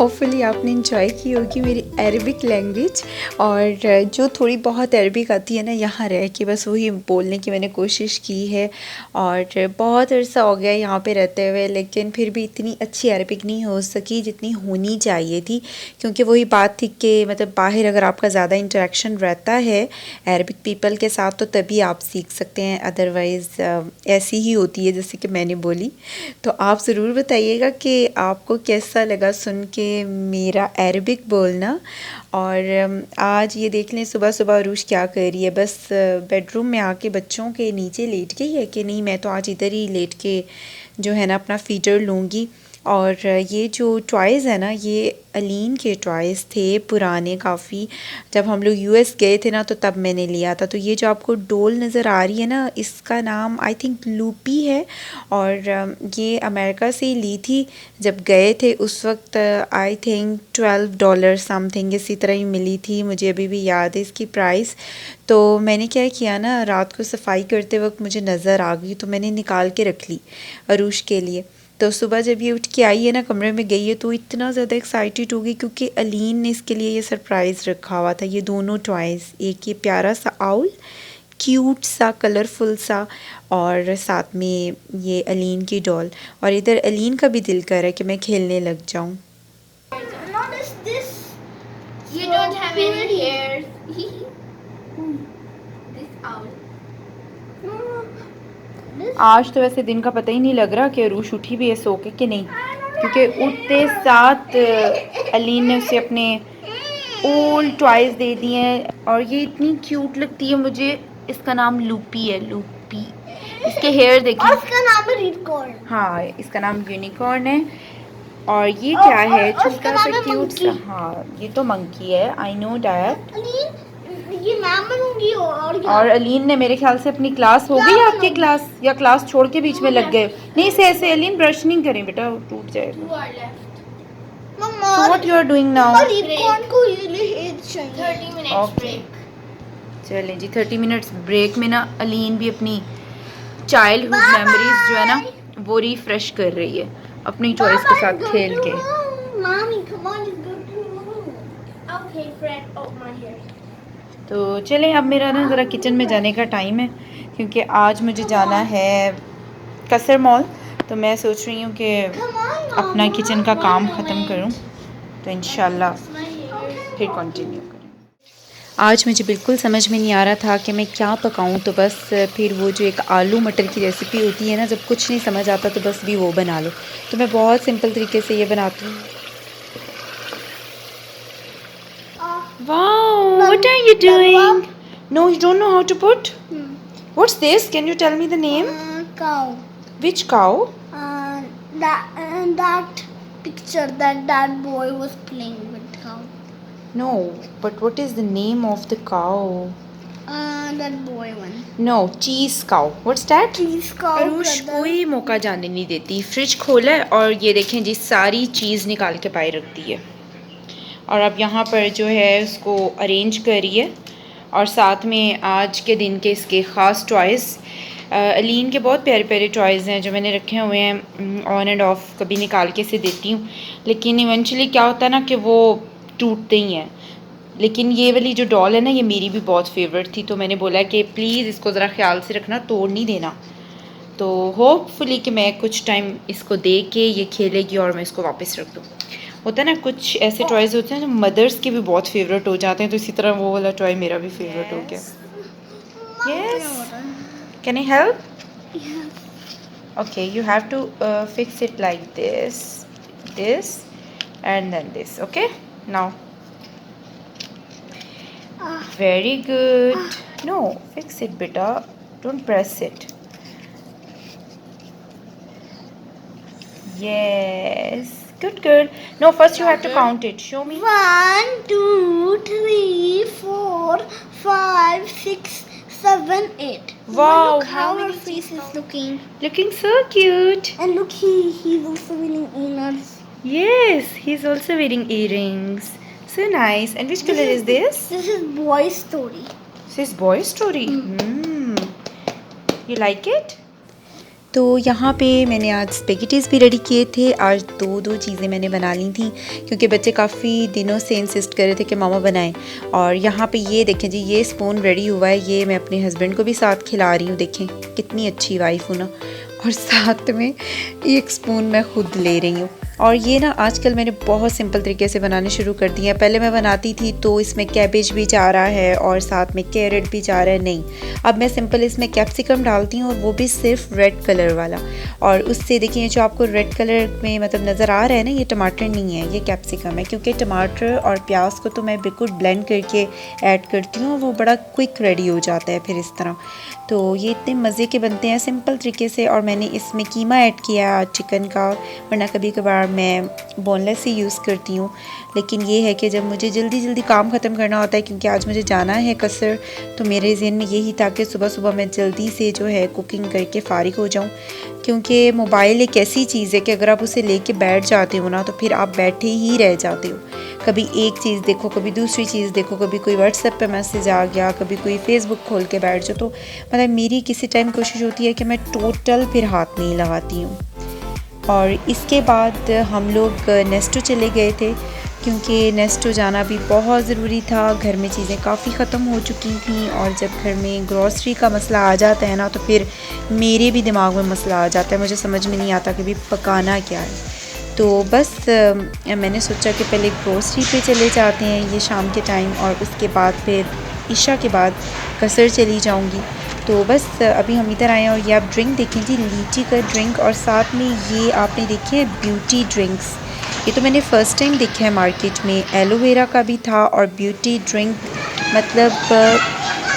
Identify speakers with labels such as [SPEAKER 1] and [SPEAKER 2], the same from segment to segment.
[SPEAKER 1] Hopefully आपने enjoy की होगी मेरी अरबिक लैंग्वेज, और जो थोड़ी बहुत अरबिक आती है ना, यहाँ रह के बस वही बोलने की मैंने कोशिश की है। और बहुत अरसा हो गया यहाँ पे रहते हुए, लेकिन फिर भी इतनी अच्छी अरबिक नहीं हो सकी जितनी होनी चाहिए थी, क्योंकि वही बात थी कि मतलब बाहर अगर आपका ज़्यादा इंटरेक्शन रहता है अरबिक पीपल के साथ तो तभी आप सीख सकते हैं, अदरवाइज़ ऐसी ही होती है जैसे कि मैंने बोली। तो आप ज़रूर बताइएगा कि आपको कैसा लगा सुन के मेरा अरबिक बोलना। और आज ये देख लें सुबह सुबह अरूश क्या कर रही है, बस बेडरूम में आके बच्चों के नीचे लेट गई है कि नहीं, मैं तो आज इधर ही लेट के जो है ना अपना फीडर लूँगी। और ये जो टॉयज़ है ना, ये अलीन के टॉयज़ थे पुराने काफ़ी, जब हम लोग यूएस गए थे ना तो तब मैंने लिया था। तो ये जो आपको डोल नज़र आ रही है ना, इसका नाम आई थिंक लूपी है, और ये अमेरिका से ही ली थी जब गए थे उस वक्त। आई थिंक $12 समथिंग इसी तरह ही मिली थी, मुझे अभी भी याद है इसकी प्राइस। तो मैंने क्या किया ना, रात को सफाई करते वक्त मुझे नज़र आ गई तो मैंने निकाल के रख ली अरूश के लिए। तो सुबह जब ये उठ के आई है ना, कमरे में गई है, तो इतना ज़्यादा एक्साइटेड हो गई क्योंकि अलीन ने इसके लिए ये सरप्राइज़ रखा हुआ था। ये दोनों टॉयज़, एक ये प्यारा सा आउल, क्यूट सा कलरफुल सा, और साथ में ये अलीन की डॉल। और इधर अलीन का भी दिल कर रहा है कि मैं खेलने लग जाऊँ। आज तो वैसे दिन का पता ही नहीं लग रहा कि अरूश उठी भी है सो के कि नहीं, क्योंकि उठते साथ अलीन ने उसे अपने ओल्ड टॉयज़ दे दिए हैं। और ये इतनी क्यूट लगती है मुझे। इसका नाम लूपी है, लूपी। इसके हेयर देखिए, इसका नाम है यूनिकॉर्न। हाँ, इसका नाम यूनिकॉर्न है। और ये क्या है, छोटा सा क्यूट सा। हाँ, ये तो मंकी है, आई नो डैट। ये मैं बनूंगी। और अलीन ने मेरे ख्याल से अपनी क्लास हो गई आपकी क्लास, या क्लास छोड़ के बीच में लग गए? नहीं, से ऐसे अलीन ब्रश नहीं करें बेटा, टूट जाएगा। So what you are doing now? 30 minutes break। चलें जी, 30 मिनट्स ब्रेक में ना अलीन भी अपनी चाइल्डहुड मेमोरीज जो है ना वो रिफ्रेश कर रही है अपनी चॉइस के साथ खेल के। तो चलें, अब मेरा ना ज़रा किचन में जाने का टाइम है, क्योंकि आज मुझे जाना है कसर मॉल। तो मैं सोच रही हूँ कि अपना किचन का काम ख़त्म करूँ, तो इंशाल्लाह फिर कंटिन्यू करें। आज मुझे बिल्कुल समझ में नहीं आ रहा था कि मैं क्या पकाऊं, तो बस फिर वो जो एक आलू मटर की रेसिपी होती है ना, जब कुछ नहीं समझ आता तो बस भी वो बना लो। तो मैं बहुत सिंपल तरीके से ये बनाती हूँ। Wow, what are you doing? No, you don't know how to put? What's this? Can you tell me the name?
[SPEAKER 2] Cow.
[SPEAKER 1] Which cow?
[SPEAKER 2] That picture that boy was playing with cow.
[SPEAKER 1] No, but what is the name of the cow?
[SPEAKER 2] That boy one.
[SPEAKER 1] No, cheese cow. What's that?
[SPEAKER 2] Cheese cow.
[SPEAKER 1] Aroosh कोई मौका जाने नहीं देती। Fridge खोला है और ये देखें जी सारी चीज़ निकाल के पाई रखती है। और अब यहाँ पर जो है उसको अरेंज करिए, और साथ में आज के दिन के इसके ख़ास टॉयज़, अलीन के बहुत प्यारे प्यारे टॉयज़ हैं जो मैंने रखे हुए हैं ऑन एंड ऑफ, कभी निकाल के से देती हूँ, लेकिन इवेंचुअली क्या होता है ना कि वो टूटते ही हैं। लेकिन ये वाली जो डॉल है ना, ये मेरी भी बहुत फेवरेट थी, तो मैंने बोला कि प्लीज़ इसको ज़रा ख्याल से रखना, तोड़ नहीं देना। तो होपफुली कि मैं कुछ टाइम इसको दे के ये खेलेगी और मैं इसको वापस रख दूँ। होता है ना कुछ ऐसे टॉयज होते हैं जो मदर्स के भी बहुत फेवरेट हो जाते हैं, तो इसी तरह वो वाला टॉय मेरा भी फेवरेट हो गया. Yes. Can I help? Okay, you have to fix it like this, and then this. Okay. Now. Very good. No, fix it, beta. Don't press it. Yes. Good girl. No, first you have to count it. Show me.
[SPEAKER 2] 1, 2, 3, 4, 5, 6, 7, 8.
[SPEAKER 1] Wow,
[SPEAKER 2] Look
[SPEAKER 1] how
[SPEAKER 2] how her
[SPEAKER 1] many
[SPEAKER 2] face is looking.
[SPEAKER 1] Looking so cute.
[SPEAKER 2] And look, he's also wearing earrings.
[SPEAKER 1] Yes, he's also wearing earrings. So nice. And which color is this?
[SPEAKER 2] This is boy's story.
[SPEAKER 1] This is boy story. You like it? तो यहाँ पे मैंने आज spaghettis भी ready किए थे. आज दो चीज़ें मैंने बना ली थी क्योंकि बच्चे काफ़ी दिनों से इंसिस्ट कर रहे थे कि मामा बनाएं. और यहाँ पे ये देखें जी, ये स्पून रेडी हुआ है. ये मैं अपने हस्बैंड को भी साथ खिला रही हूँ. देखें कितनी अच्छी वाइफ हूँ ना. और साथ में एक स्पून मैं खुद ले रही हूँ. और ये ना आजकल मैंने बहुत सिंपल तरीके से बनाने शुरू कर दिए हैं. पहले मैं बनाती थी तो इसमें कैबेज भी जा रहा है और साथ में कैरेट भी जा रहा है. नहीं, अब मैं सिंपल इसमें कैप्सिकम डालती हूँ और वो भी सिर्फ रेड कलर वाला. और उससे देखिए जो आपको रेड कलर में मतलब नज़र आ रहा है ना, ये टमाटर नहीं है, ये कैप्सिकम है. क्योंकि टमाटर और प्याज को तो मैं बिल्कुल ब्लेंड करके ऐड करती हूँ, वो बड़ा क्विक रेडी हो जाता है फिर इस तरह. तो ये इतने मज़े के बनते हैं सिंपल तरीके से. और मैंने इसमें कीमा ऐड किया चिकन का, वरना कभी कभार मैं बोनलेस ही यूज़ करती हूँ. लेकिन ये है कि जब मुझे जल्दी काम ख़त्म करना होता है, क्योंकि आज मुझे जाना है कसर, तो मेरे ज़हन में यही था कि सुबह मैं जल्दी से जो है कुकिंग करके फ़ारिग हो जाऊँ. क्योंकि मोबाइल एक ऐसी चीज़ है कि अगर आप उसे लेके बैठ जाते हो ना, तो फिर आप बैठे ही रह जाते हो. कभी एक चीज़ देखो, कभी दूसरी चीज़ देखो, कभी कोई व्हाट्सएप पे मैसेज आ गया, कभी कोई फेसबुक खोल के बैठ जाओ. तो मतलब मेरी किसी टाइम कोशिश होती है कि मैं टोटल फिर हाथ नहीं लगाती हूँ. और इसके बाद हम लोग नेस्टो चले गए थे, क्योंकि नेस्टो जाना भी बहुत ज़रूरी था. घर में चीज़ें काफ़ी ख़त्म हो चुकी थी, और जब घर में ग्रॉसरी का मसला आ जाता है ना, तो फिर मेरे भी दिमाग में मसला आ जाता है. मुझे समझ में नहीं आता कि भी पकाना क्या है. तो बस मैंने सोचा कि पहले ग्रॉसरी पे चले जाते हैं ये शाम के टाइम, और उसके बाद फिर इशा के बाद कसर चली जाऊंगी. तो बस अभी हम इधर आए हैं. और ये आप ड्रिंक देखें जी, लीची का ड्रिंक, और साथ में ये आपने देखे ब्यूटी ड्रिंक्स. ये तो मैंने फ़र्स्ट टाइम देखा है मार्केट में. एलोवेरा का भी था और ब्यूटी ड्रिंक मतलब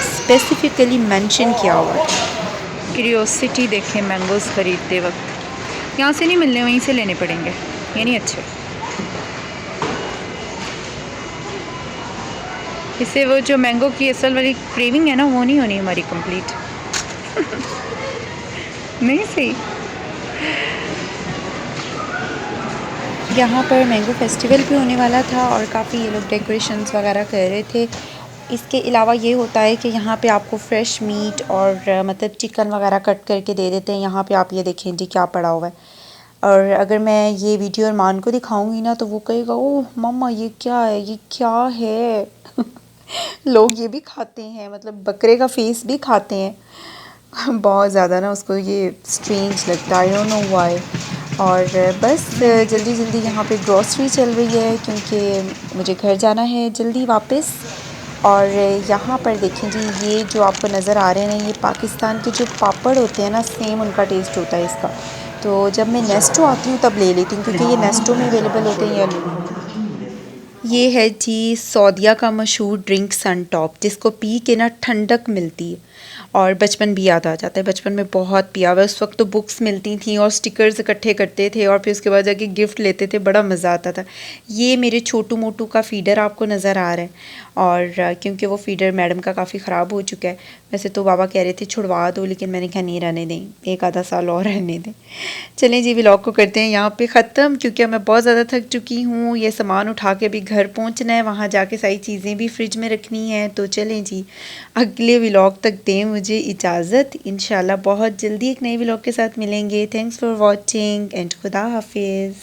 [SPEAKER 1] स्पेसिफिकली मेंशन किया हुआ था. क्यूरियोसिटी देखें मैंगोज़ ख़रीदते वक्त. यहाँ से नहीं मिलने, वहीं से लेने पड़ेंगे. ये नहीं अच्छे. इससे वो जो मैंगो की असल वाली क्रेविंग है ना, वो नहीं होनी हमारी कंप्लीट. नहीं सही. यहाँ पर मैंगो फेस्टिवल भी होने वाला था और काफ़ी ये लोग डेकोरेशंस वगैरह कर रहे थे. इसके अलावा ये होता है कि यहाँ पे आपको फ़्रेश मीट और मतलब चिकन वगैरह कट करके दे देते हैं. यहाँ पे आप ये देखें जी क्या पड़ा हुआ है. और अगर मैं ये वीडियो अरमान को दिखाऊंगी ना, तो वो कहेगा ओह मम्मा ये क्या है, ये क्या है. लोग ये भी खाते हैं, मतलब बकरे का फेस भी खाते हैं. बहुत ज़्यादा ना उसको ये स्ट्रेंज लगता है, आई डोंट नो व्हाई. और बस जल्दी यहाँ पे ग्रॉसरी चल रही है, क्योंकि मुझे घर जाना है जल्दी वापस. और यहाँ पर देखें जी, ये जो आपको नज़र आ रहे हैं ना, ये पाकिस्तान के जो पापड़ होते हैं ना, सेम उनका टेस्ट होता है इसका. तो जब मैं नेस्टो आती हूँ तब ले लेती हूँ, क्योंकि ये नेस्टो में अवेलेबल होते हैं. ये है जी सऊदीया का मशहूर ड्रिंक सन टॉप, जिसको पी के ना ठंडक मिलती है और बचपन भी याद आ जाता है. बचपन में बहुत पिया हुआ. उस वक्त तो बुक्स मिलती थी और स्टिकर्स इकट्ठे करते थे और फिर उसके बाद जाके गिफ्ट लेते थे. बड़ा मज़ा आता था. ये मेरे छोटू मोटू का फ़ीडर आपको नज़र आ रहा है, और क्योंकि वो फ़ीडर मैडम का काफ़ी ख़राब हो चुका है. वैसे तो बाबा कह रहे थे छुड़वा दो, लेकिन मैंने कहा नहीं, रहने दें, एक आधा साल और रहने दें. चलें जी, व्लॉग को करते हैं यहाँ पे ख़त्म, क्योंकि मैं बहुत ज़्यादा थक चुकी हूँ. ये सामान उठा के अभी घर पहुँचना है, वहाँ जाके सारी चीज़ें भी फ्रिज में रखनी है. तो चलें जी, अगले व्लॉग तक दें मुझे इजाज़त. इंशाल्लाह बहुत जल्दी एक नए व्लॉग के साथ मिलेंगे. थैंक्स फॉर वॉचिंग एंड खुदा हाफिज़.